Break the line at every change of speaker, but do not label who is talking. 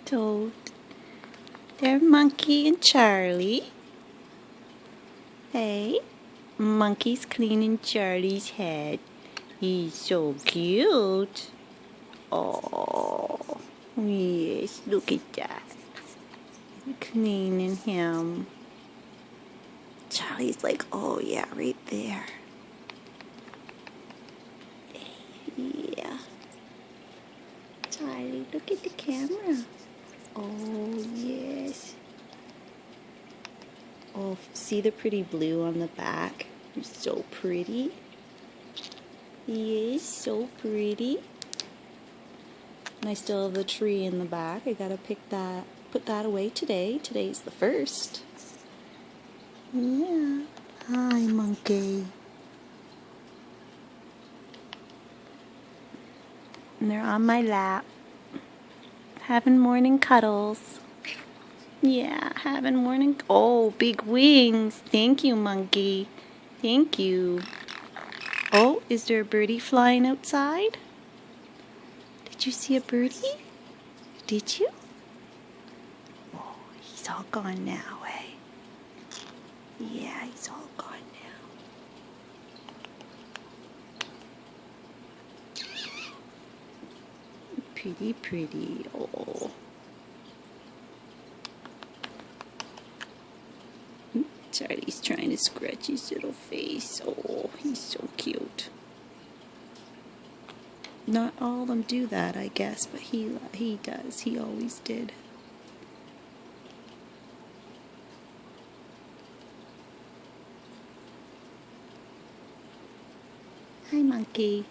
Toad. They're Monkey and Charlie. Hey, Monkey's cleaning Charlie's head. He's so cute. Oh, yes, look at that. Cleaning him. Charlie's like, oh yeah, right there. Yeah. Charlie, look at the camera. Oh, yes. Oh, see the pretty blue on the back? You're so pretty. Yes, so pretty. And I still have the tree in the back. I gotta put that away today. Today's the 1st. Yeah. Hi, monkey. And they're on my lap. Having morning cuddles. Yeah, having morning. Oh, big wings. Thank you, monkey. Thank you. Oh, is there a birdie flying outside? Did you see a birdie? Did you? Oh, he's all gone now, eh? Yeah, he's all gone now. Pretty, pretty. Oh. Charlie's trying to scratch his little face. Oh, he's so cute. Not all of them do that, I guess, but he does. He always did. Hi, monkey.